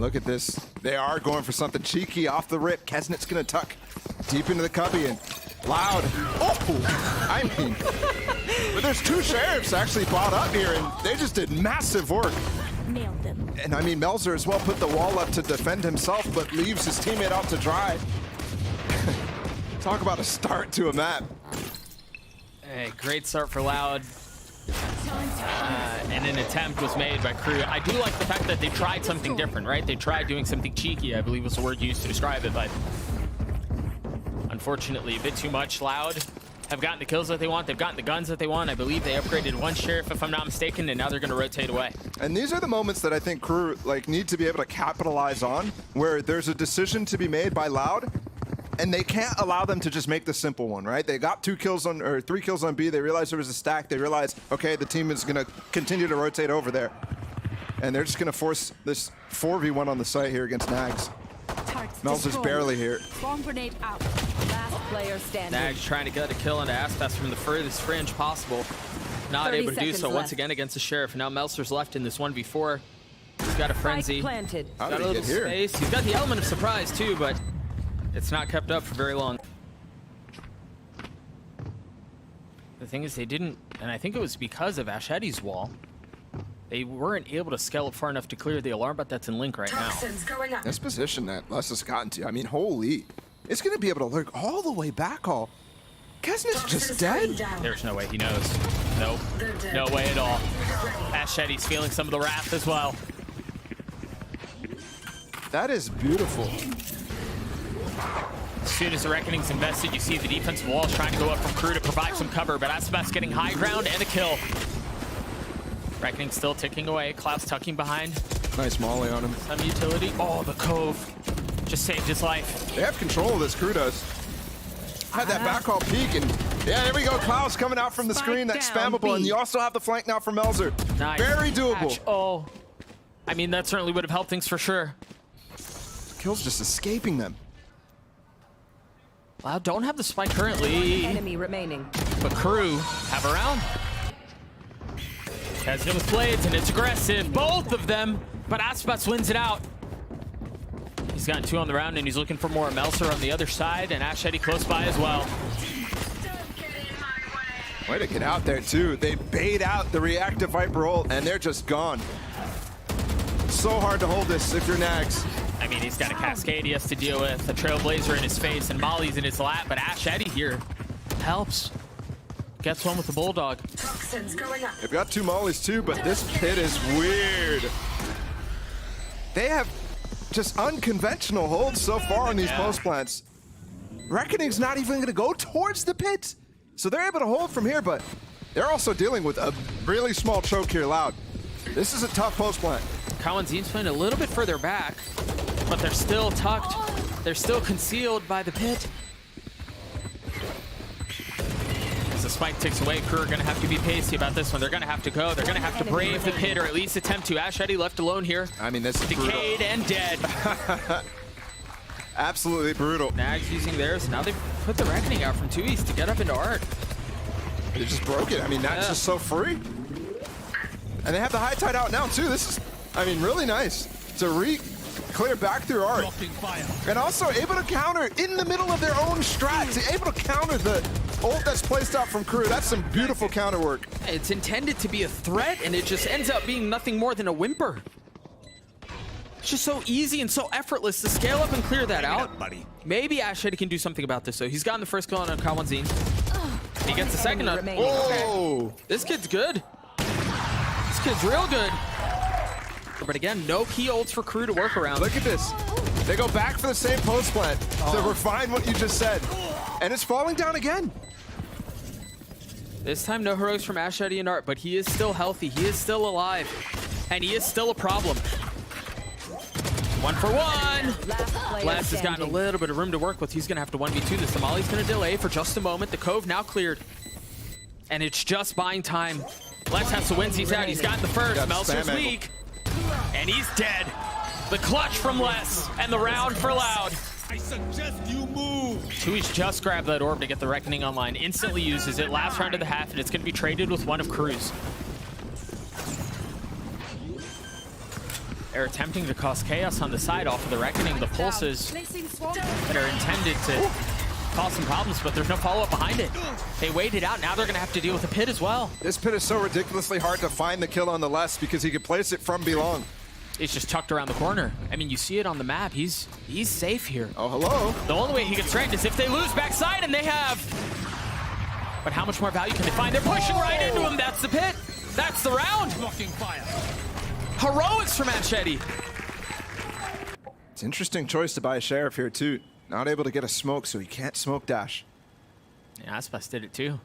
look at this. They are going for something cheeky off the rip. Kesnet's gonna tuck deep into the cubby and Loud. Oh, I mean, but there's two sheriffs actually bought up here, and they just did massive work. Nailed them. And I mean, Melzer as well put the wall up to defend himself, but leaves his teammate out to dry. Talk about a start to a map. Hey, great start for Loud. And an attempt was made by Crew. I do like the fact that they tried something different, right? They tried doing something cheeky, I believe was the word used to describe it, but unfortunately a bit too much. Loud have gotten the kills that they want. They've gotten the guns that they want. I believe they upgraded one sheriff, if I'm not mistaken, and now they're going to rotate away. And these are the moments that I think Crew need to be able to capitalize on, where there's a decision to be made by Loud, and they can't allow them to just make the simple one, right? They got 2 kills on, or 3 kills on B. They realized there was a stack. They realized, okay, the team is going to continue to rotate over there. And they're just going to force this 4v1 on the site here against Nags. Melzer's barely here. Bomb grenade out. Last player standing. Nags trying to get a kill into Aspas from the furthest fringe possible. Not able to do so once again against the Sheriff. And now Melzer's left in this 1v4. He's got a frenzy. Planted. How Got did a he little get here? space. He's got the element of surprise too, but it's not kept up for very long. The thing is, they didn't, and I think it was because of Asheti's wall, they weren't able to scale up far enough to clear the alarm, but that's in Link right now. This position that Les has gotten to, I mean, holy. It's going to be able to lurk all the way back all. Kesnet's just dead. There's no way he knows. Nope. No way at all. Asheti's feeling some of the wrath as well. That is beautiful. As soon as the Reckoning's invested, you see the defensive walls trying to go up from Crew to provide some cover, but Aspas getting high ground and a kill. Reckoning still ticking away. Klaus tucking behind. Nice molly on him. Some utility. Oh, the Cove just saved his life. They have control of this. Crew does. Had that backhaul peek, and yeah, there we go. Klaus coming out from the screen. That's spammable, and you also have the flank now from Melzer. Nice. Very doable. Catch. Oh, I mean, that certainly would have helped things for sure. Kills just escaping them. Loud don't have the spike currently, Enemy remaining. but Crew have a round. Kesnet with blades, and it's aggressive, both of them, but Aspas wins it out. He's gotten 2 on the round, and he's looking for more. Melzer on the other side, and Asheti close by as well. Way to get out there, too. They bait out the reactive Viper ult, and they're just gone. So hard to hold this if you're Nags. I mean, he's got a Cascade he has to deal with, a Trailblazer in his face, and Molly's in his lap, but Asheti here helps. Gets one with the Bulldog. They've got 2 mollies, too, but this pit is weird. They have just unconventional holds so far on these post plants. Reckoning's not even going to go towards the pit. So they're able to hold from here, but they're also dealing with a really small choke here, Loud. This is a tough post plant. Kawanzin's playing a little bit further back, but they're still tucked. They're still concealed by the pit. As the spike ticks away, Crew are going to have to be pacey about this one. They're going to have to go. They're going to have to brave the pit, or at least attempt to. Asheti left alone here. I mean, this is Decayed brutal. and dead. Absolutely brutal. Nags using theirs. Now they've put the Reckoning out from 2 east to get up into Art. They just broke it. I mean, Nags is so free. And they have the high tide out now, too. This is, I mean, really nice to clear back through Art. And also able to counter in the middle of their own strats. Able to counter the ult that's placed out from Crew. That's some beautiful counter work. It's intended to be a threat, and it just ends up being nothing more than a whimper. It's just so easy and so effortless to scale up and clear that out. Maybe Asheti can do something about this, though. He's gotten the first kill on Kawanzin. He gets the second on. Oh! This kid's good. This kid's real good. But again, no key ults for Crew to work around. Look at this. They go back for the same post plant to refine what you just said. And it's falling down again. This time, no heroics from Asheti and Art, but he is still healthy. He is still alive. And he is still a problem. 1 for 1. Les has gotten a little bit of room to work with. He's going to have to 1v2 this. The Molly's going to delay for just a moment. The Cove now cleared. And it's just buying time. Les has to win. He's out. He's gotten the first. Melzer's weak. And he's dead. The clutch from Les and the round for Loud. I suggest you move. Tui's just grabbed that orb to get the Reckoning online. Instantly uses it. Last round of the half, and it's going to be traded with one of Crew's. They're attempting to cause chaos on the side off of the Reckoning, the pulses that are intended to cause some problems, but there's no follow-up behind it. They waited out, now they're gonna have to deal with the pit as well. This pit is so ridiculously hard to find the kill on the left because he could place it from belong. It's just tucked around the corner. I mean, you see it on the map. He's safe here. Oh, hello. The only way he gets threatened is if they lose backside, and they have. But how much more value can they find? They're pushing right into him. That's the pit. That's the round. Blocking fire. Heroics from Machete. It's an interesting choice to buy a Sheriff here, too. Not able to get a smoke, so he can't smoke dash. Yeah, Aspas did it too.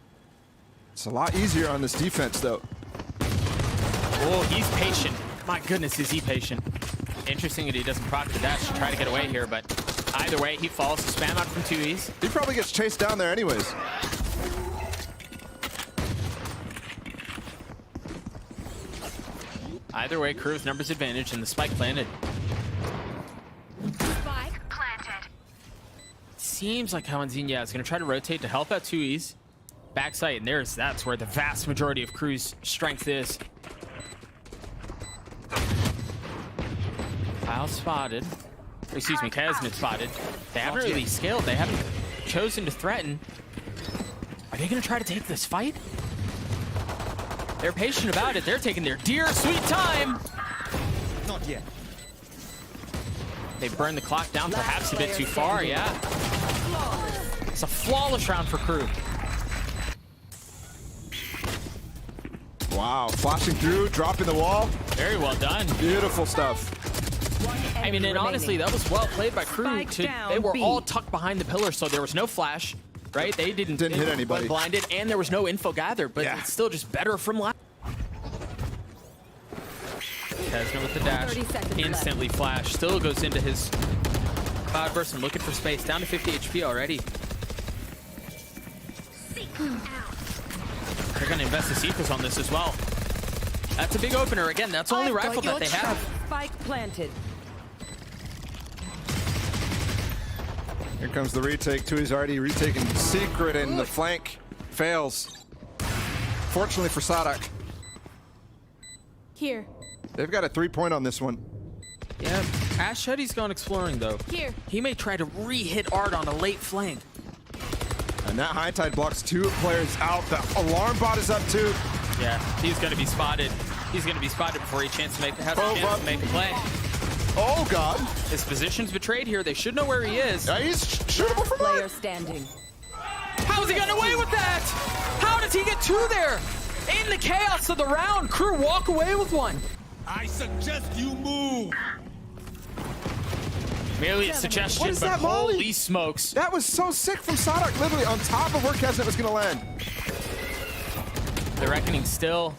It's a lot easier on this defense, though. Oh, he's patient. My goodness, is he patient. Interesting that he doesn't proc the dash to try to get away here, but either way, he falls to spam out from 2Es. He probably gets chased down there anyways. Either way, Crew with numbers advantage, and the spike planted. Spike planted. Seems like Kawanzinya is going to try to rotate to help out 2Es. Backside, and that's where the vast majority of Crew's strength is. Kyle spotted. Excuse me, Kasmit spotted. They haven't really scaled. They haven't chosen to threaten. Are they going to try to take this fight? They're patient about it. They're taking their dear sweet time. Not yet. They burned the clock down perhaps a bit too far, yeah. It's a flawless round for Crew. Wow, flashing through, dropping the wall. Very well done. Beautiful stuff. I mean, and honestly, that was well played by Crew. They were B. all tucked behind the pillar, so there was no flash, right? They didn't hit anybody. went blinded, and there was no info gathered, but Yeah. it's still just better from last. Tesman with the dash, 30 seconds instantly flash, still goes into his cloud burst and looking for space, down to 50 HP already. They're gonna invest the secrets on this as well. That's a big opener. Again, that's the only rifle that they have. Spike planted. Here comes the retake. Tui's already retaken secret, and the flank fails. Fortunately for Sadak. Here. They've got a 3-point on this one. Yeah, Ash said he's gone exploring though. Here. He may try to re-hit Art on a late flank. And that high tide blocks 2 players out. The alarm bot is up too. Yeah, he's gonna be spotted. He's gonna be spotted before he has a chance to make a play. Oh god. His position's betrayed here. They should know where he is. Yeah, he's shootable from Player there. standing. How's he gotten away with that? How does he get 2 there? In the chaos of the round, Crew walk away with 1. I suggest you move. Merely a suggestion, What is but that, Molly? holy smokes. That was so sick from Sadak, literally on top of where Kesnet was gonna land. The Reckoning still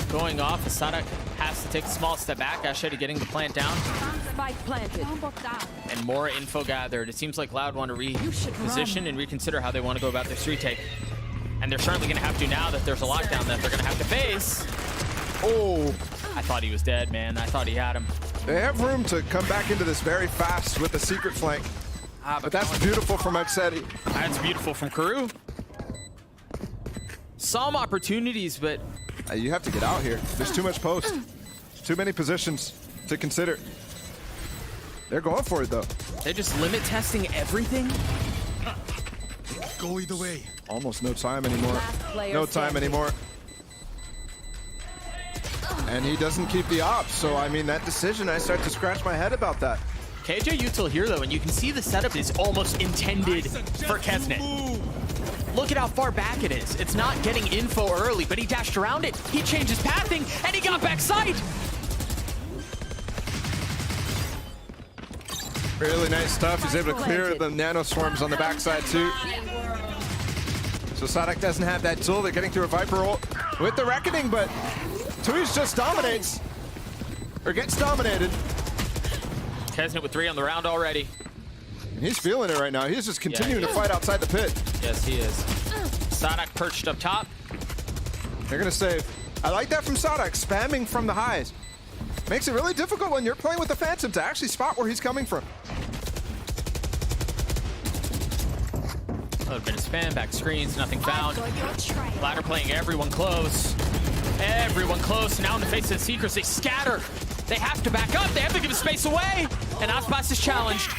going off. Sadak has to take a small step back. Ashedi getting the plant down. Spike planted. And more info gathered. It seems like Loud want to reposition and reconsider how they want to go about this retake. And they're certainly going to have to now that there's a lockdown that they're going to have to face. Oh, I thought he was dead, man. I thought he had him. they have room to come back into this very fast with the secret flank. But that's beautiful from Machete. That's beautiful from Karoo. Some opportunities, but You have to get out here. There's too much post. Too many positions to consider. They're going for it, though. they're just limit testing everything. Go either way. Almost no time anymore. Last player No time standing. anymore. And he doesn't keep the ops, so I mean, that decision, I start to scratch my head about that. KJ Util here, though, and you can see the setup is almost intended for Kesnet. Look at how far back it is. It's not getting info early, but he dashed around it. He changed his pathing, and he got backside. Really nice stuff. He's able to clear the nano swarms on the backside, too. So Sadak doesn't have that tool. They're getting through a Viper ult with the Reckoning, but Tui's just dominates. Or gets dominated. Kesnet with 3 on the round already. And he's feeling it right now. He's just continuing he to is. fight outside the pit. Yes, he is. Sadak perched up top. They're gonna save. I like that from Sadak, spamming from the highs. Makes it really difficult when you're playing with the Phantom to actually spot where he's coming from. A little bit of spam, back screens, nothing found. Ladder playing everyone close. Everyone close. Now in the face of the Secrets, they scatter. They have to back up. They have to give space away. And Aspas is challenged.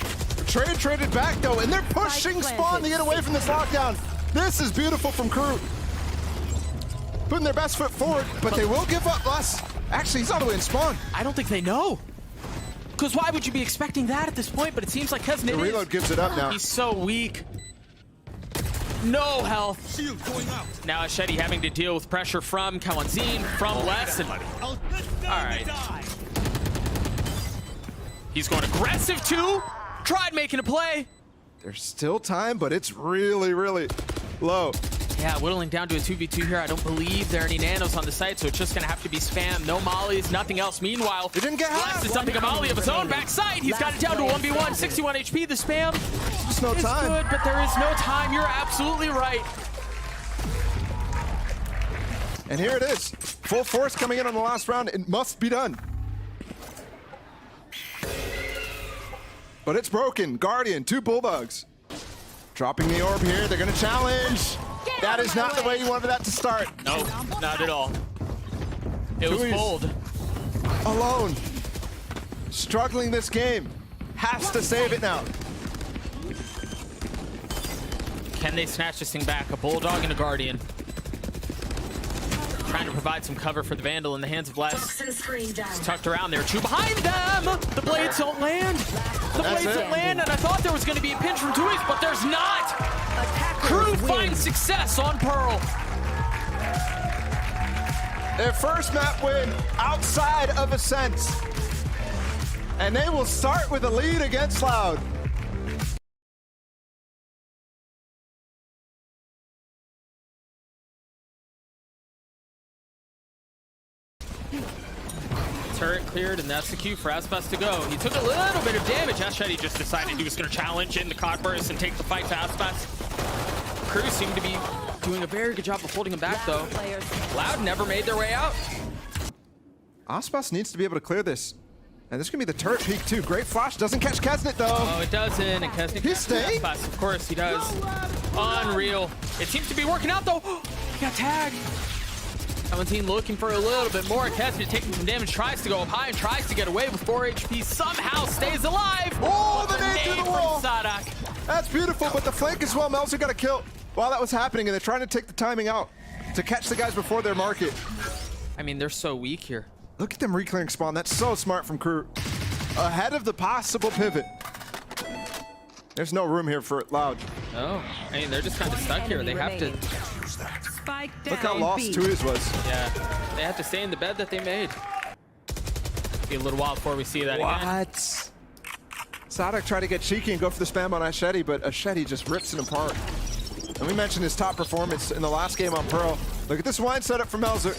Traded back though, and they're pushing Spawn to get away from this lockdown. This is beautiful from Crew. Putting their best foot forward, but they will give up less. Actually, he's all the way in Spawn. I don't think they know. Because why would you be expecting that at this point? But it seems like Kesnet The reload gives it up now. He's so weak. No health. Shield going out. Now Ashedi having to deal with pressure from Kawanzin, from Les. And All right. He's going aggressive too. Tried making a play. There's still time, but it's really, really low. Yeah, whittling down to a 2v2 here. I don't believe there are any nanos on the site, so it's just going to have to be spam. No mollies, nothing else. Meanwhile, He didn't get half. Les is dumping a molly of his own backside. He's got it down to 1v1, 61 HP. The spam Just no is time. good, but there is no time. You're absolutely right. And here it is. Full force coming in on the last round. It must be done. But it's broken. Guardian, 2 Bulldogs. Dropping the orb here. They're going to challenge. That is not the way you wanted that to start. No, not at all. It was Tui's bold. alone. Struggling this game. Has to save it now. Can they snatch this thing back? A Bulldog and a Guardian. Trying to provide some cover for the Vandal in the hands of Les. It's tucked around there. 2 behind them. The blades don't land. The blades don't land, and I thought there was going to be a pinch from Tui's, but there's not. Crew finds success on Pearl. Their first map win outside of Ascent. And they will start with a lead against Loud. Turret cleared, and that's the cue for Aspas to go. He took a little bit of damage. Ashedi just decided he was going to challenge in the Codburst and take the fight to Aspas. Crew seemed to be doing a very good job of holding him back, though. Loud never made their way out. Aspas needs to be able to clear this. And this is going to be the turret peak, too. Great flash. Doesn't catch Kesnet, though. Oh, it doesn't. And Kesnet He stayed? Aspas. Of course he does. Unreal. It seems to be working out, though. He got tagged. Valentine looking for a little bit more. Kesnet taking some damage, tries to go up high and tries to get away with 4 HP. Somehow stays alive. Oh, the nade through the from wall. Sadak. That's beautiful, but the flank as well. Melzer got a kill while that was happening, and they're trying to take the timing out to catch the guys before their market. I mean, they're so weak here. Look at them reclearing Spawn. That's so smart from Crew. Ahead of the possible pivot. There's no room here for Loud. Oh, I mean, they're just kind of stuck here. They have to, Spike down. Look how lost B. Tui's was. yeah, they have to stay in the bed that they made. Be a little while before we see that again. What? Sadak tried to get cheeky and go for the spam on Ashedi, but Ashedi just rips it apart. And we mentioned his top performance in the last game on Pearl. Look at this wine setup from Melzer.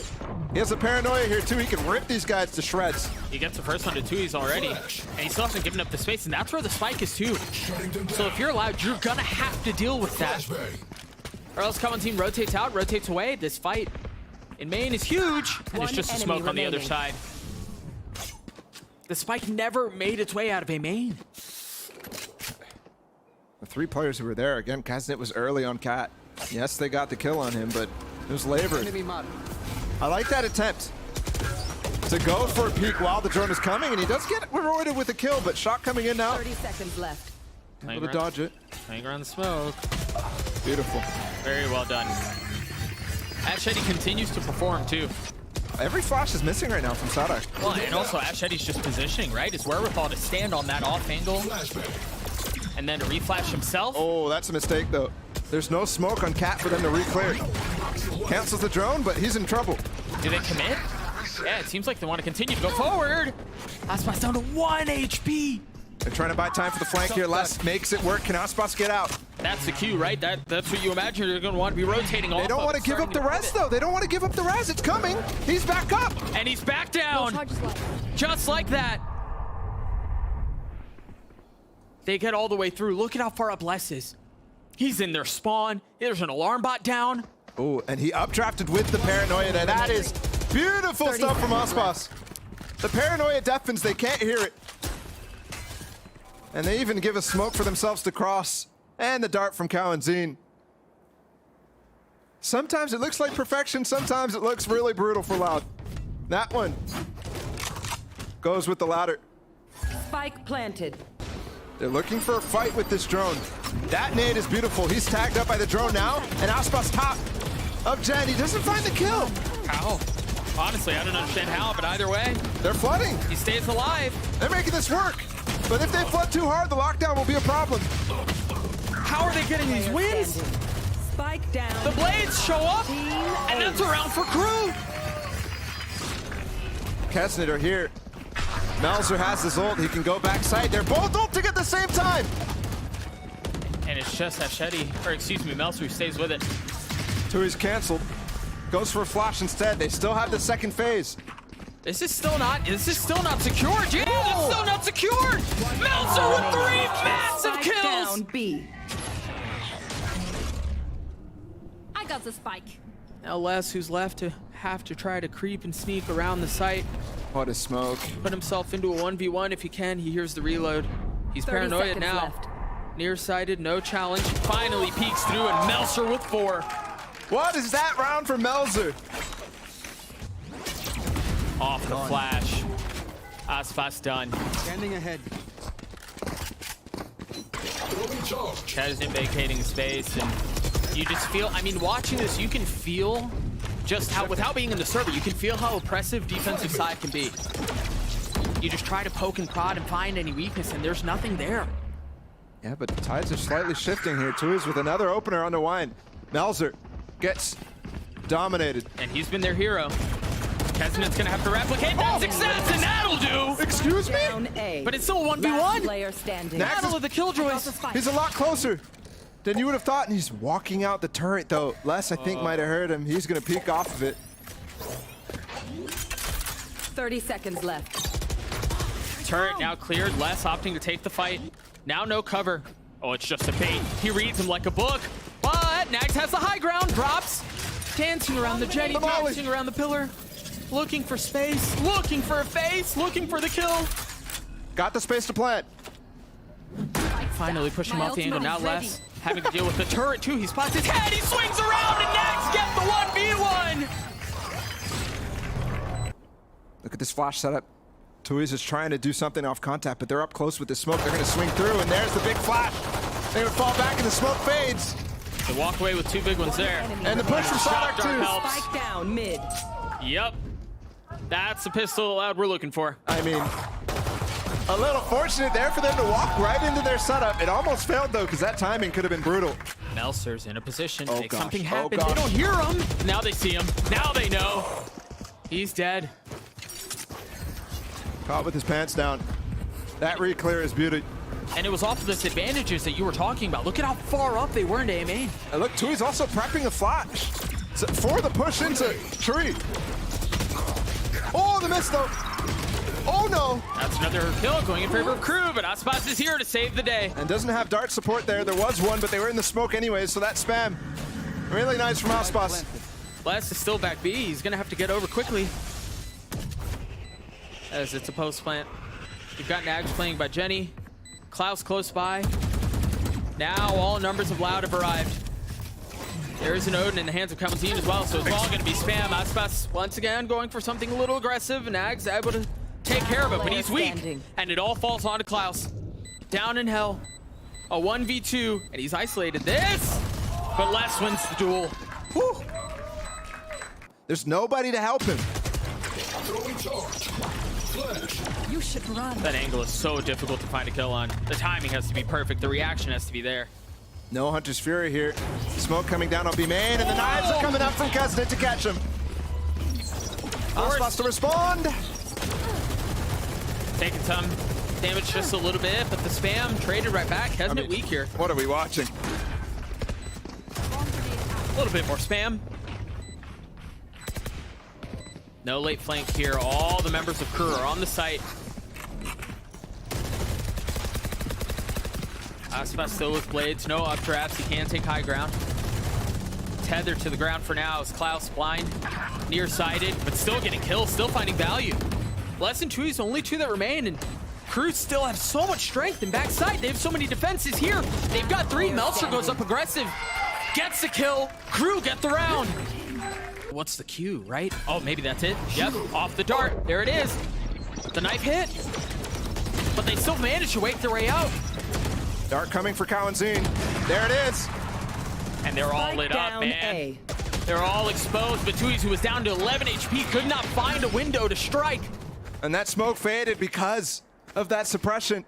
He has a paranoia here too. He can rip these guys to shreds. He gets the first one to Tui's already, and he still hasn't given up the space, and that's where the spike is too. So if you're Loud, you're gonna have to deal with that. Or else Common Team rotates out, rotates away. This fight in main is huge, and it's just a smoke on the other side. The spike never made its way out of a main. The 3 players who were there, again, Kesnet was early on Cat. Yes, they got the kill on him, but it was labored. I like that attempt to go for a peek while the drone is coming, and he does get rewarded with a kill, but shot coming in now. 30 seconds left. Able to dodge it. Hang around the smoke. Beautiful. Very well done. Ashedi continues to perform too. Every flash is missing right now from Sadak. Well, and also Ashedi's just positioning, right? His wherewithal to stand on that off angle and then to reflash himself. Oh, that's a mistake, though. There's no smoke on Cat for them to re-clear. Cancels the drone, but he's in trouble. Do they commit? Yeah, it seems like they want to continue to go forward. Aspas down to 1 HP. They're trying to buy time for the flank here. Les makes it work. Can Aspas get out? That's the cue, right? That's what you imagine you're going to want to be rotating off. They don't want to give up the res, though. They don't want to give up the res. It's coming. He's back up. And he's back down. Just like that. They get all the way through. Look at how far up Les is. He's in their spawn. There's an alarm bot down. Oh, and he updrafted with the paranoia. And that is beautiful stuff from Aspas. The paranoia deafens. They can't hear it. And they even give a smoke for themselves to cross. And the dart from Kawanzin. Sometimes it looks like perfection. Sometimes it looks really brutal for Loud. That one. goes with the ladder. Spike planted. They're looking for a fight with this drone. That nade is beautiful. He's tagged up by the drone now, and Aspas top of Jen. He doesn't find the kill. How? Honestly, I don't understand how, but either way, They're flooding. he stays alive. They're making this work. But if they flood too hard, the lockdown will be a problem. How are they getting these wins? Spike down. The blades show up, and that's a round for crew. Kesnit are here. Melzer has his ult. He can go backside. They're both ulting at the same time. And it's just Hashedi, or excuse me, Melzer who stays with it. Tui's canceled. Goes for a flash instead. They still have the second phase. This is still not secured. Yeah, it's still not secured. Melzer with 3 massive Spike kills. down B. I got the spike. Now Les, who's left to have to try to creep and sneak around the site, What a smoke. put himself into a 1v1 if he can. He hears the reload. He's 30 paranoid seconds now. left. Nearsighted, no challenge. Finally peeks through, and Melzer with 4. What is that round for Melzer? Off the flash. Aspas done. Standing ahead. Chesn't vacating space, and you just feel, I mean, watching this, you can feel just how, without being in the server, you can feel how oppressive defensive side can be. You just try to poke and prod and find any weakness, and there's nothing there. Yeah, but the tides are slightly shifting here. Tui's with another opener on the wine. Melzer gets dominated. And he's been their hero. Kesnit's gonna have to replicate that success, and that'll do! Excuse me? Down A. But it's still a Last 1v1! player standing. Next. Battle of the Killjoys! He's a lot closer than you would have thought, and he's walking out the turret, though. Les, I think, might have heard him. He's going to peek off of it. 30 seconds left. Turret now cleared, Les opting to take the fight. Now no cover. Oh, it's just a bait. He reads him like a book. But Nags has the high ground, drops. Dancing around the jetty, The volley. dancing around the pillar. Looking for space, looking for a face, looking for the kill. Got the space to plant. Finally push him My off the angle. ultimate Now is Les having to deal with the turret too. He spots his head, he swings around, and Nags get the 1v1. Look at this flash setup. Tui's is trying to do something off contact, but they're up close with the smoke. They're going to swing through, and there's the big flash. They're going to fall back, and the smoke fades. They walk away with 2 big ones there. And the push from Shot Sonic dart 2. helps. Spike down mid. Yep. That's the pistol loud we're looking for. I mean, a little fortunate there for them to walk right into their setup. It almost failed, though, because that timing could have been brutal. Melzer's in a position to Oh, make gosh. something Oh, happen. gosh. They don't hear him. Now they see him. Now they know. He's dead. Caught with his pants down. That re-clear is beauty. And it was off of those advantages that you were talking about. Look at how far up they were into A main. And look, Tui's also prepping a flash for the push into tree. Oh, the miss, though. Oh, no. That's another kill going in favor of crew, but Aspas is here to save the day. And doesn't have dart support there. There was one, but they were in the smoke anyways, so that spam. Really nice from Aspas. Les is still back B. He's going to have to get over quickly. As it's a post plant. You've got Nags playing by Jenny. Klaus close by. Now all numbers of Loud have arrived. There is an Odin in the hands of Kamazine as well, so it's all going to be spam. Aspas once again going for something a little aggressive, and Nags able to take care of it, but he's weak. And it all falls onto Klaus. Down in hell. A 1v2, and he's isolated this, but Les wins the duel. Whew. There's nobody to help him. You should run. That angle is so difficult to find a kill on. The timing has to be perfect. The reaction has to be there. No Hunter's Fury here. Smoke coming down on B main, and the knives are coming up from Kesnit to catch him. Aspas to respond. Taking some damage just a little bit, but the spam traded right back. Hasn't it weak here? What are we watching? A little bit more spam. No late flank here. All the members of crew are on the site. Aspas still with blades. No updrafts. He can take high ground. Tethered to the ground for now is Klaus blind. Nearsighted, but still getting kills. Still finding value. Less than 2 is only 2 that remain, and crew still have so much strength in backside. They have so many defenses here. They've got 3. Melzer goes up aggressive. Gets the kill. Crew get the round. What's the cue, right? Oh, maybe that's it. Yep, off the dart. There it is. The knife hit, but they still managed to wake their way out. Dart coming for Kawanzine. There it is. And they're all Spike lit up, down man. A. They're all exposed, but Tui's, who was down to 11 HP, could not find a window to strike. And that smoke faded because of that suppression.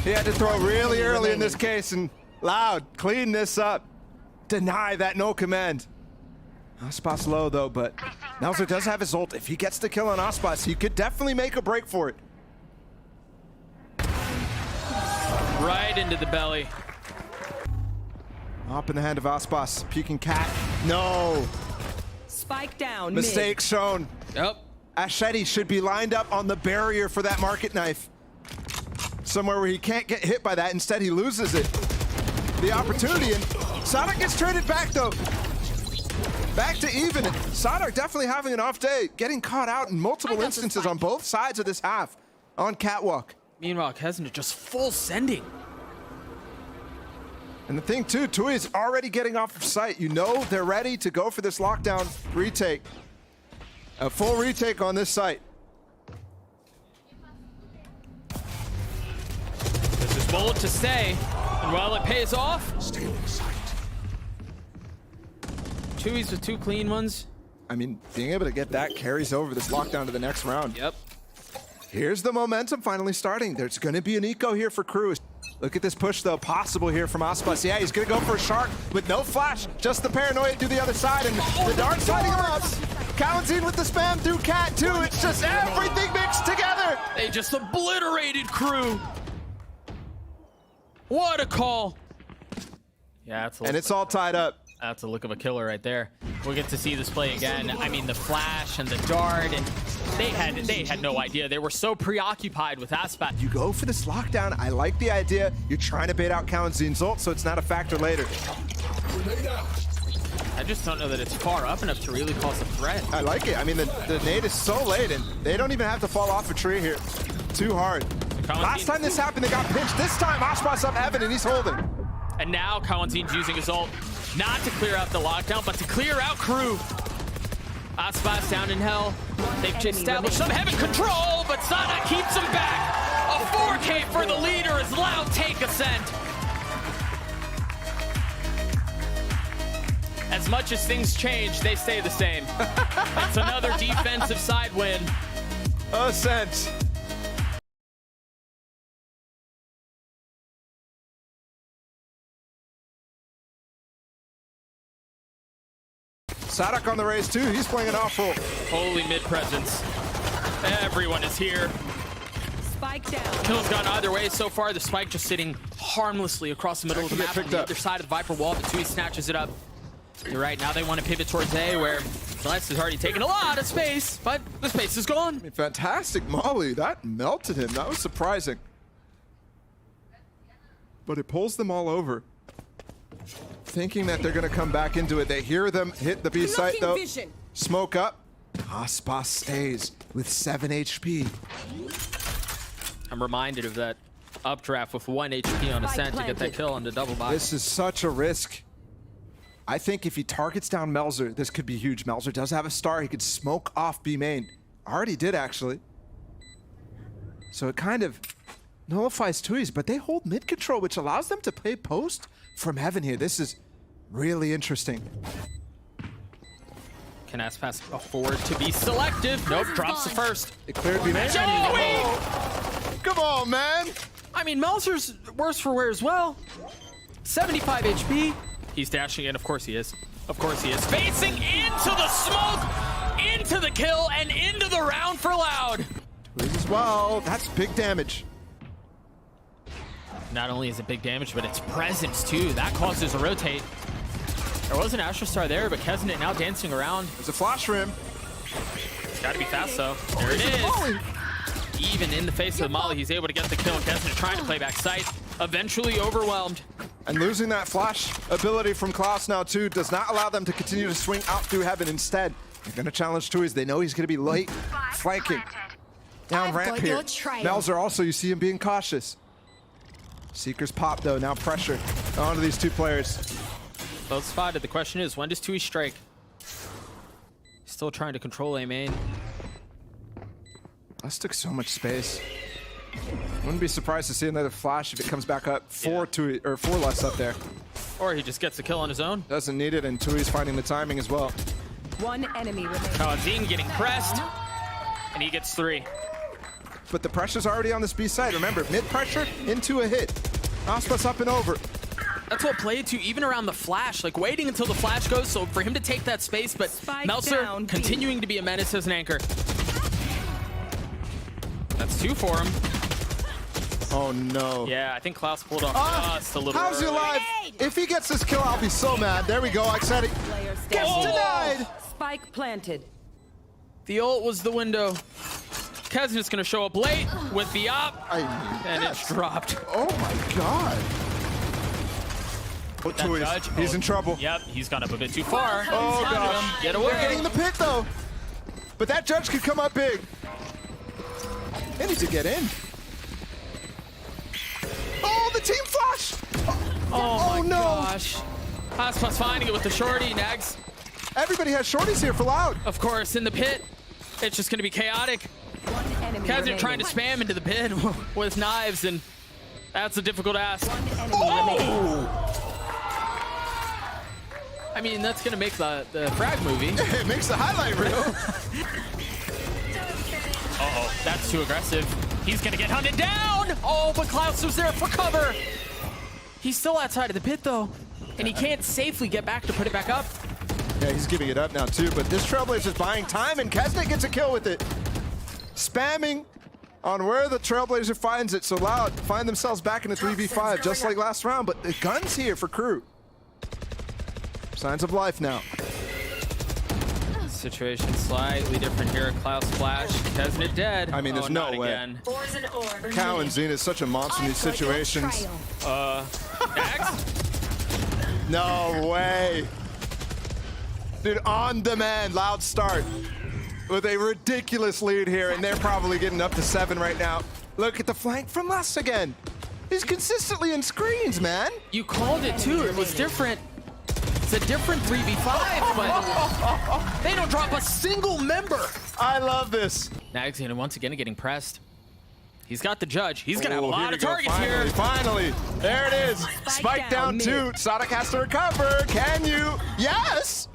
He had to throw really early in this case, and Loud, clean this up. Deny that no command. Aspas low though, but Melzer does have his ult. If he gets the kill on Aspas, he could definitely make a break for it. Right into the belly. Up in the hand of Aspas, peeking cat. No, Spike down. mistake shown. Yep. Ashetti should be lined up on the barrier for that market knife. Somewhere where he can't get hit by that. Instead, he loses it. The opportunity, and Sonic gets traded back though. Back to even. Sonic definitely having an off day, getting caught out in multiple instances on both sides of this half on Catwalk. Meanwhile, Kesnet just full sending. And the thing too, Tui is already getting off of sight. You know they're ready to go for this lockdown retake. A full retake on this site. This is bullet to stay, and while it pays off, Tui's with 2 clean ones. I mean, being able to get that carries over this lockdown to the next round. Yep. Here's the momentum finally starting. There's going to be an eco here for Crew. Look at this push, though, possible here from Aspas. Yeah, he's going to go for a shark with no flash. Just the paranoia to the other side, and the dart's lighting him up. Kawanzine with the spam through Cat, too. It's just everything mixed together. They just obliterated Crew. What a call. Yeah, And it's all tied up. That's a look of a killer right there. We'll get to see this play again. I mean, the flash and the dart, and they had no idea. They were so preoccupied with Aspat. You go for this lockdown. I like the idea. You're trying to bait out Kawanzine's ult, so it's not a factor later. I just don't know that it's far up enough to really cause a threat. I like it. I mean, the nade is so late, and they don't even have to fall off a tree here. Too hard. Last time this happened, they got pinched. This time, Aspas up heaven, and he's holding. And now Kawanzine's using his ult, not to clear out the lockdown, but to clear out Crew. Aspas down in hell. They've just established some heaven control, but Sana keeps him back. A 4K for the leader as Loud take ascent. As much as things change, they stay the same. It's another defensive side win. Ascent. Sadak on the race too. He's playing an off roll. Holy mid presence. Everyone is here. Spike down. Kill's gone either way so far. The spike just sitting harmlessly across the middle of the map on the other side of the Viper wall, but Tui snatches it up. You're right, now they want to pivot towards A, where Celeste has already taken a lot of space, but the space is gone. I mean, fantastic Molly. That melted him. That was surprising. But it pulls them all over. Thinking that they're going to come back into it. They hear them hit the B site, though. Vision. Smoke up. Aspas stays with 7 HP. I'm reminded of that updraft with 1 HP on Ascent to get that kill on the double buy. This is such a risk. I think if he targets down Melzer, this could be huge. Melzer does have a star. He could smoke off B main. Already did, actually. So it kind of nullifies Tui's, but they hold mid control, which allows them to play post from heaven here. This is really interesting. Can Aspas afford to be selective? Nope, drops the first. It cleared B main. Joey! Come on, man. I mean, Melzer's worse for wear as well. 75 HP. He's dashing in, of course he is. Of course he is. Facing into the smoke, into the kill, and into the round for Loud. Tui's as well. That's big damage. Not only is it big damage, but it's presence too. That causes a rotate. There was an Astra Star there, but Kesnet now dancing around. There's a flash for him. It's gotta be fast though. There it is. Even in the face of the Molly, he's able to get the kill. Kesnet trying to play back sight. Eventually overwhelmed. And losing that flash ability from Klaus now too does not allow them to continue to swing out through heaven. Instead, they're gonna challenge Tui's. They know he's gonna be late flanking. Down ramp here. Melzer also, you see him being cautious. Seekers pop though, now pressure onto these two players. Both spotted. The question is, when does Tui strike? Still trying to control A main. This took so much space. Wouldn't be surprised to see another flash if it comes back up. Four less up there. Or he just gets the kill on his own. Doesn't need it, and Tui's finding the timing as well. One enemy remaining. Zine getting pressed, and he gets 3. But the pressure's already on this B side. Remember, mid pressure into a hit. Aspas up and over. That's what played to even around the flash, like waiting until the flash goes, so for him to take that space, but Spike Meltzer down, B. continuing to be a menace as an anchor. That's 2 for him. Oh no. Yeah, I think Klaus pulled off just a little How's he early. alive? If he gets this kill, I'll be so mad. There we go. I said it. Player Gets standing. denied. Spike planted. The ult was the window. Kesnit's gonna show up late with the op, and it's dropped. Oh my god. Oh, That Tui, judge, he's in trouble. Yep, he's gone up a bit too far. Oh Found gosh. him. Get They're away. getting the pick though. But that judge could come up big. They need to get in. Oh, the team flash! Oh my no. gosh. Aspas finding it with the shorty. Nags, Everybody has shorties here for Loud. of course, in the pit. It's just gonna be chaotic. One enemy Kesnit remaining. trying to spam into the pit with knives, and that's a difficult ask. One enemy remaining. I mean, that's gonna make the frag movie. It makes the highlight reel. Uh-oh, that's too aggressive. He's gonna get hunted down! Oh, but Klaus was there for cover! He's still outside of the pit, though, and he can't safely get back to put it back up. Yeah, he's giving it up now too, but this Trailblazer's buying time, and Kesnit gets a kill with it. Spamming on where the Trailblazer finds it, so Loud find themselves back in a 3v5, just like last round, but the gun's here for Crew. Signs of life now. Situation slightly different here. Klaus flash. Kesnit dead. I mean, there's no not way. Again. Cow and Zine is such a monster in these situations. Nags? No way. Dude, on demand, Loud start with a ridiculous lead here, and they're probably getting up to 7 right now. Look at the flank from Les again. He's consistently in screens, man. You called it, too. It was different. It's a different 3v5, but they don't drop a single member. I love this. Nags once again getting pressed. He's got the judge. He's gonna have a Oh, lot we of go. targets Finally, here. Finally, there it is. Spike down down 2. mid. Sonic has to recover. Can you? Yes.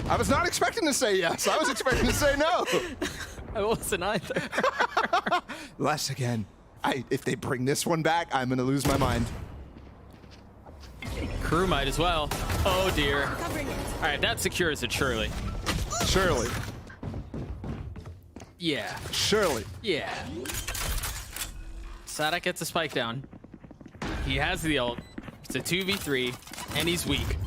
I was not expecting to say yes. I was expecting to say no. I wasn't either. Les again. If they bring this one back, I'm gonna lose my mind. Crew might as well. Oh dear. All right, that secures it, surely. Surely. Yeah. Surely. Yeah. Sadak gets a spike down. He has the ult. It's a 2v3, and he's weak.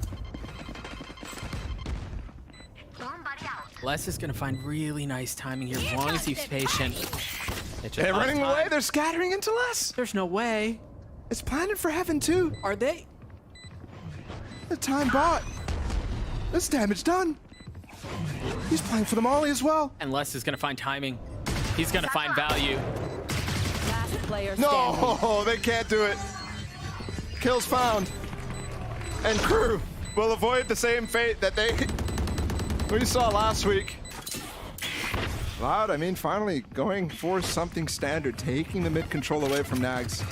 Les is gonna find really nice timing here as long as he's patient. It's just They're not running time. away. They're scattering into Les. There's no way. It's planted for heaven too. Are they? The time bought. This damage done. He's playing for the molly as well. And Les is gonna find timing. He's gonna find value. Last player standing. No, they can't do it. Kills found. And Crew will avoid the same fate that we saw last week. Loud, I mean, finally going for something standard, taking the mid control away from Nags.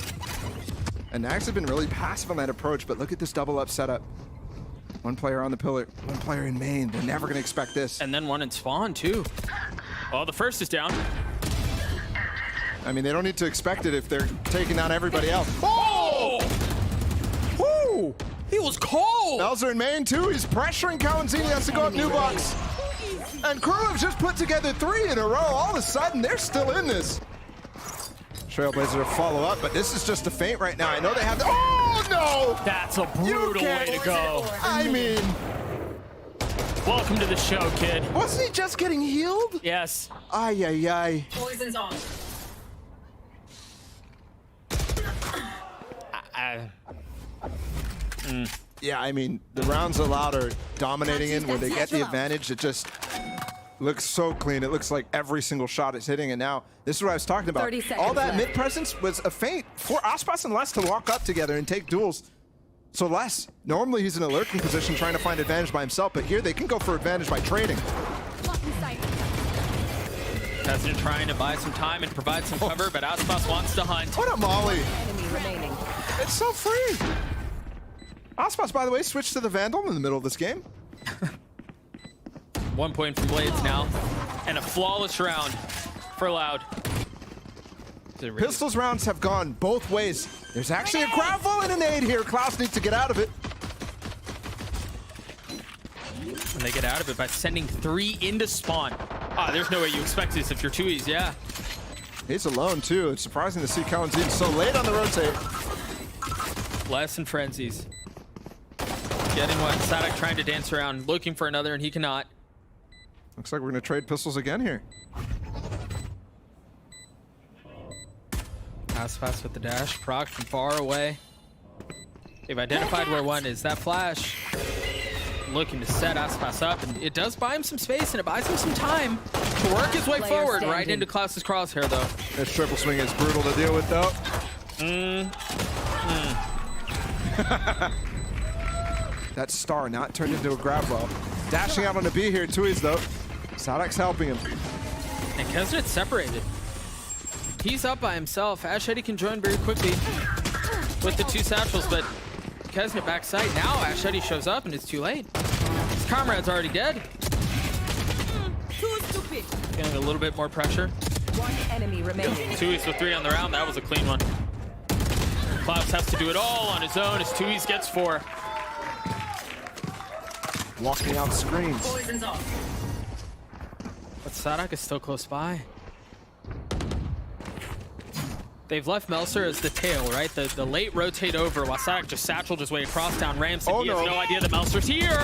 And Nags have been really passive on that approach, but look at this double up setup. One player on the pillar, one player in main. They're never gonna expect this. And then one in spawn, too. Oh, the first is down. I mean, they don't need to expect it if they're taking down everybody else. Oh! Woo! He was cold! Belzer in main too. He's pressuring Kalanzini. Has to go up new box. And Crew have just put together 3 in a row. All of a sudden, they're still in this. Trailblazer follow up, but this is just a feint right now. I know they have the. Oh no! That's a brutal way to go. I mean, Welcome to the show, kid. wasn't he just getting healed? Yes. Ay, ay, ay. Poison's on. Yeah, I mean, the rounds Allowed are dominating in where they get the advantage. It just looks so clean. It looks like every single shot is hitting. And now, this is what I was talking about. 30 seconds All that left. mid presence was a feint for Aspas and Les to walk up together and take duels. So Les, normally he's in a lurking position trying to find advantage by himself, but here they can go for advantage by trading. Blocking sight. Kesner trying to buy some time and provide some cover, but Aspas wants to hunt. What a molly. Enemy remaining. It's so free. Aspas, by the way, switched to the Vandal in the middle of this game. 1 point from Blades now. And a flawless round for Loud. Pistols rounds have gone both ways. There's actually a gravel and a nade here. Klaus needs to get out of it. And they get out of it by sending 3 into spawn. Ah, there's no way you expect this if you're 2Es, yeah. He's alone, too. It's surprising to see Kalanzine so late on the rotate. Less than frenzies. Getting one. Sadak trying to dance around, looking for another, and he cannot. Looks like we're going to trade pistols again here. Aspas with the dash, proc from far away. They've identified where one is. That flash looking to set Aspas up, and it does buy him some space, and it buys him some time to work his way forward right into Klaus's crosshair, though. This triple swing is brutal to deal with, though. That star not turned into a grab well. Dashing out on a B here, 2Es, though. Sadak's helping him. And Kesnet's separated. He's up by himself. Ashedi can join very quickly with the 2 satchels, but Kesnet backside. Now Ashedi shows up and it's too late. His comrade's already dead. Too stupid. Feeling a little bit more pressure. 1 enemy remaining. 2Es with 3 on the round. That was a clean one. Klaus has to do it all on his own as 2Es gets 4. Walking out screens. But Sadak is still close by. They've left Melser as the tail, right? The late rotate over while Sadak just satcheled his way across down ramps, and he has no idea that Melser's here.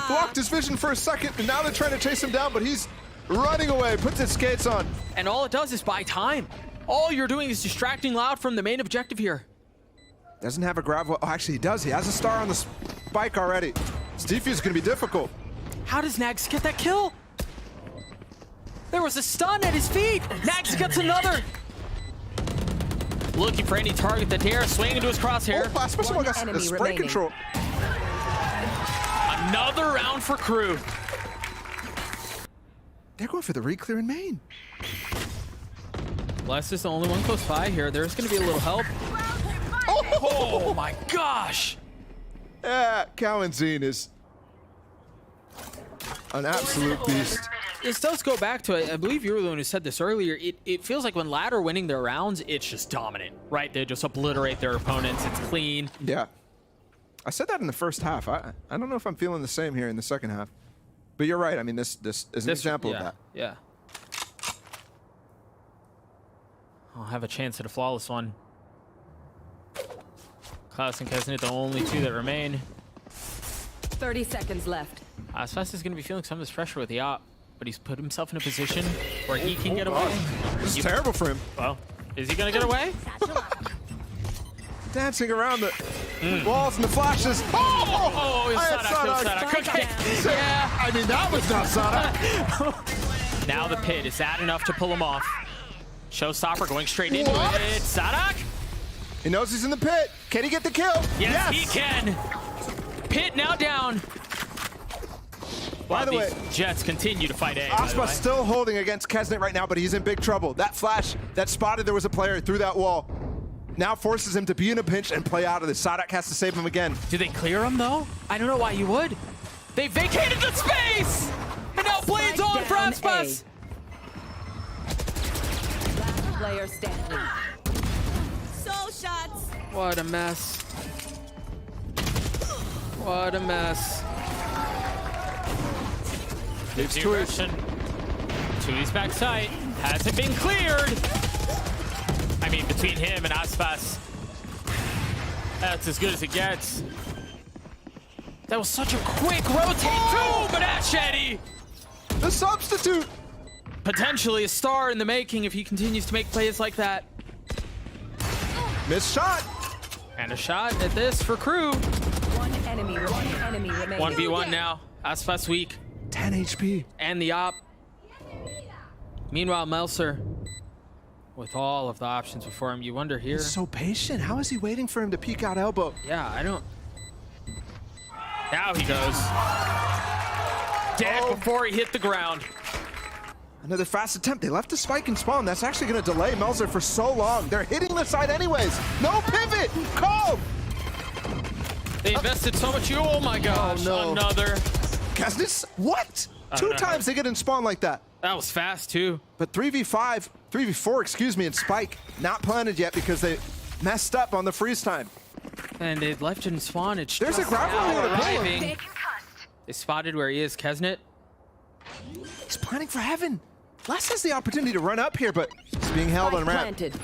Blocked his vision for a second, and now they're trying to chase him down, but he's running away, puts his skates on. And all it does is buy time. All you're doing is distracting Loud from the main objective here. Doesn't have a grab. Oh, actually, he does. He has a star on the spike already. This defuse is going to be difficult. How does Nags get that kill? There was a stun at his feet. Nags gets another. Looking for any target that dare swing into his crosshair. Oh, especially when got enemy spray remaining. control. Another round for Crew. They're going for the re-clear in main. Les is the only one close by here. There's going to be a little help. Oh my gosh. Yeah, Kalanzine is an absolute beast. This does go back to, I believe you were the one who said this earlier, it feels like when Lad are winning their rounds, it's just dominant, right? They just obliterate their opponents. It's clean. Yeah. I said that in the first half. I don't know if I'm feeling the same here in the second half. But you're right. I mean, this is an example of that. Yeah. I'll have a chance at a flawless one. Klaus and Kesnet, the only 2 that remain. 30 seconds left. Aspas is going to be feeling some of this pressure with the op, but he's put himself in a position where he can get away. This is terrible for him. Well, is he going to get away? Dancing around the walls and the flashes. Oh, I had Sadak. Okay. Yeah. I mean, that was not Sadak. Now the pit. Is that enough to pull him off? Showstopper going straight into it. Sadak? He knows he's in the pit. Can he get the kill? Yes, he can. Pit now down. By the way, Jets continue to fight A. Aspas still holding against Kesnet right now, but he's in big trouble. That flash that spotted there was a player through that wall now forces him to be in a pinch and play out of this. Sadak has to save him again. Do they clear him, though? I don't know why you would. They vacated the space! And now Blades on for Aspas! Last player standing. So shots. What a mess. What a mess. It's New version. 2Es backside. Hasn't been cleared. I mean, between him and Aspas, that's as good as it gets. That was such a quick rotate too, but Ashedi! The substitute! Potentially a star in the making if he continues to make plays like that. Missed shot. And a shot at this for Crew. 1 enemy remaining. 1v1 now. Aspas weak. 10 HP. And the op. Meanwhile, Melser, with all of the options before him, you wonder here. He's so patient. How is he waiting for him to peek out elbow? Yeah, I don't. Now he goes. Dead before he hit the ground. Another fast attempt. They left the spike and spawn. That's actually going to delay Melzer for so long. They're hitting the side anyways. No pivot. Call. They invested so much. Oh my gosh. no. Another. Kesnis? What? I don't Two know. times they get in spawn like that. That was fast too. But 3v4, excuse me, and Spike not planted yet because they messed up on the freeze time. And they left it in spawn. It's There's a just grapple now on the pillar. arriving. They spotted where he is, Kesnet. He's planning for heaven. Les has the opportunity to run up here, but he's being held on ramp. Planted.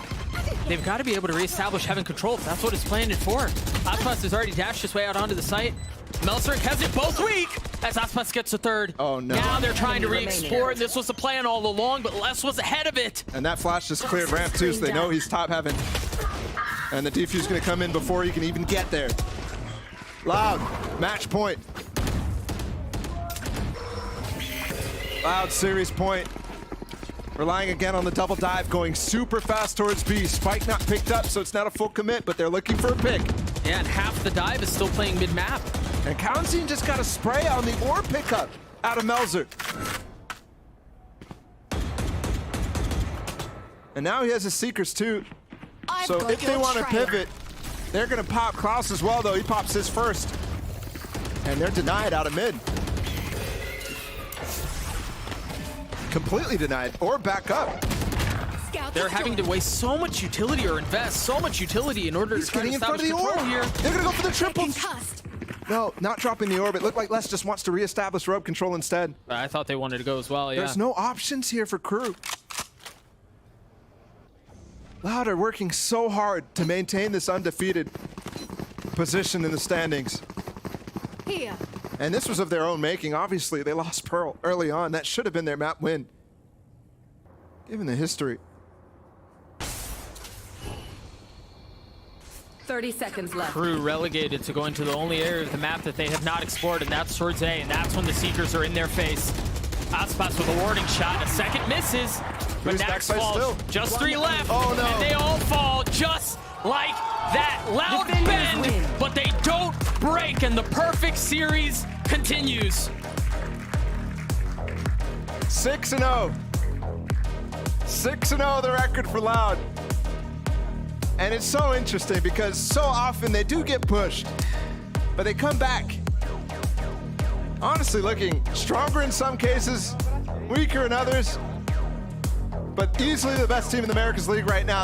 They've got to be able to reestablish heaven control. That's what it's planned for. Aspas has already dashed his way out onto the site. Melzer and Kesnet both weak as Aspas gets a third. Oh, no. Now they're trying to Enemy re-explore, and this was the plan all along, but Les was ahead of it. And that flash just cleared ramp too, so they know he's top heaven. And the defuse gonna come in before he can even get there. Loud, match point. Loud, series point. Relying again on the double dive, going super fast towards B. Spike not picked up, so it's not a full commit, but they're looking for a pick. Yeah, and half the dive is still playing mid-map. And Kaunzine just got a spray on the orb pickup out of Melzer. And now he has his Seekers too. So if they want to pivot, they're going to pop Klaus as well, though. He pops his first. And they're denied out of mid. Completely denied, or back up. They're having to waste so much utility or invest so much utility in order He's to try to getting in front of establish the control orb. here. They're going to go for the triples. No, not dropping the orb. It looked like Les just wants to reestablish rope control instead. I thought they wanted to go as well, yeah. There's no options here for crew. Loud are working so hard to maintain this undefeated position in the standings. Here. And this was of their own making. Obviously, they lost Pearl early on. That should have been their map win, given the history. 30 seconds left. Crew relegated to go into the only area of the map that they have not explored, and that's towards A, and that's when the Seekers are in their face. Aspas with a warning shot, a second misses, but Who's Nax backside falls. still? Just 3 left, Oh, no. and they all fall just like that. Loud Defenders bend, win. but they don't break, and the perfect series continues. 6-0. 6-0 the record for Loud. And it's so interesting because so often they do get pushed, but they come back. Honestly, looking stronger in some cases, weaker in others, but easily the best team in the Americas League right now.